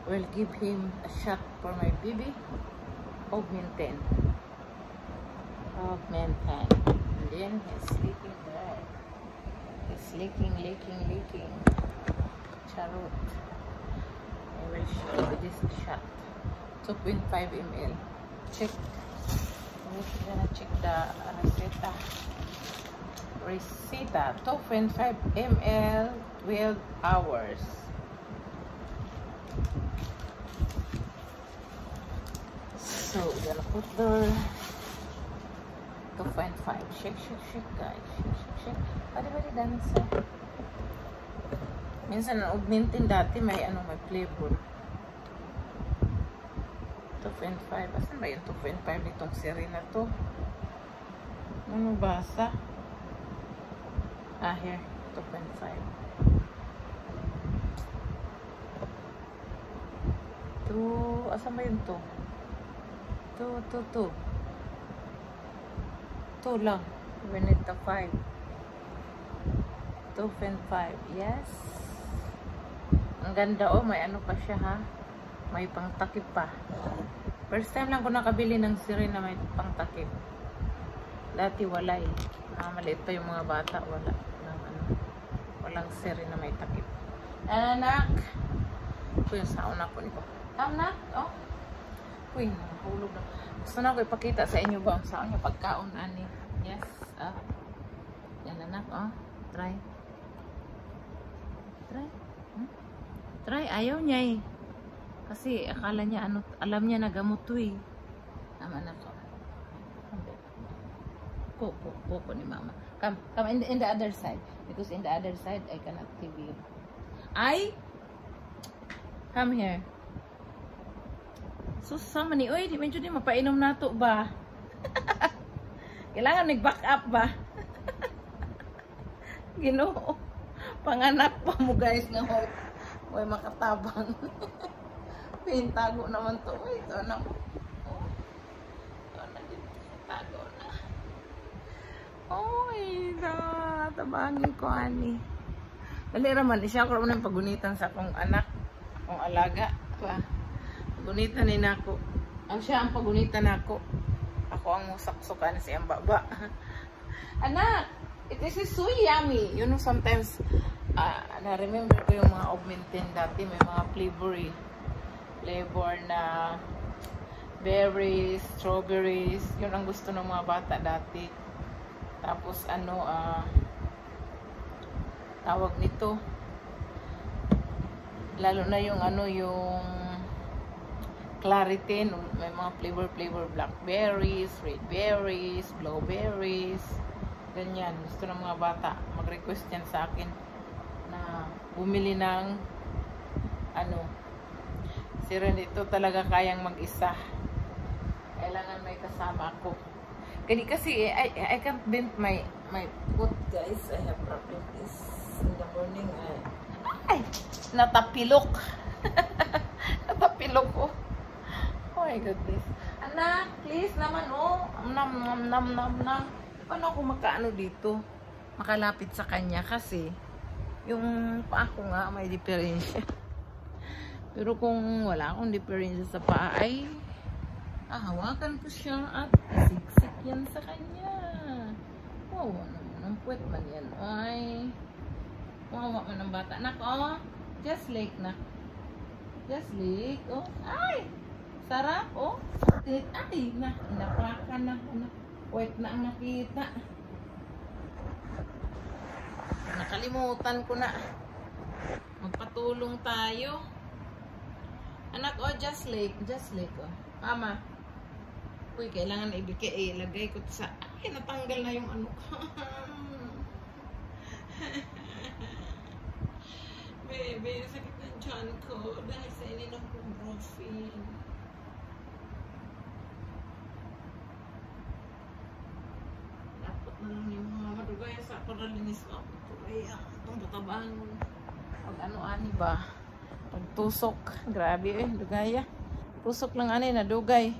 will give him a shot for my baby. Augmentin. And then he's sleeping there. He's leaking. Charot. I will show you this shot. 2.5 ml. Check. We're gonna check the Reseta. 2.5 ml, 12 hours. So we're gonna put the 2.5. Shake, guys. Shake. Pwede dami sa. Minsan ang augmentin dati may may flavor. 2.5. Asan ba yung 2.5 nitong series na to? Ano basa? Here. 2.5. Asan ba yun to? 2 lang. We need the 5. 2.5. Yes. Ang ganda may ano pa siya ha. May pangtakip pa. First time lang ko nakabili ng siri na may pangtakip. Dati wala eh. Maliit pa yung mga bata. Walang siri na may takip. Anak! Ito yung sauna ko nito. Anak! Oh! Uy, nakahulog na. Gusto na ko ipakita sa inyo ba? Saan yung pagkaon, ani? Yes. Yan anak, Try. Try. Ayaw niya eh. Kasi akala niya, alam niya na gamot to eh. Tama na ko. Popo ni mama. Come in the other side. Because in the other side, I cannot give you. Come here. So, sama ni, uy, di medyo di mapainom na to ba? Kailangan nag-back up ba? Ginoo. Panganak pa mo guys nga hoy makatabang. Pintago naman to. Uy, ito na. Ito na dito. Tago na. Uy, tabangin ko ani. Dali raman, siya ako naman ang pagunitan sa akong anak. Akong alaga. Ba? Pagunitan ni nako. Siya ang pagunitan nako. Ako ang musaksukan siya ang baba. Anak, this is so yummy. You know, sometimes, na-remember ko yung mga augmentin dati. May mga flavor na berries, strawberries. Yun ang gusto ng mga bata dati. Tapos, tawag nito. Lalo na yung, yung Claritin. May mga flavor, blackberries, red berries, blueberries. Ganyan. Gusto ng mga bata. Mag-request yan sa akin na bumili ng si Ren ito talaga kayang mag-isa. Kailangan may kasama ako. Kasi I can't bend my foot guys. I have problem is in the morning. Natapilok. Natapilok ko. Oh my goodness. Anak, please naman nam. Paano ako makaano dito? Makalapit sa kanya kasi yung paa ko nga may diferensya. Pero kung wala akong diferensya sa paa ay hawakan ko siya at siksik yan sa kanya. Wow, ang puwet man yan. Ay, wawa man ang bata. Anak, just like na. Just like, ay, sarap, ay, napakan na. Wait na ang nakita. Nakalimutan ko na. Magpatulong tayo. Anak, just like, Mama. Uy, kailangan ilagay ko sa, natanggal na yung ko. Bebe, sakit ng tiyan ko dahil sa ininom kong morphine. Na lang yung mga madugay sa paralinis na ako. Itong butabang pag ani ba? Pag tusok. Grabe dugaya. Tusok lang na dugay.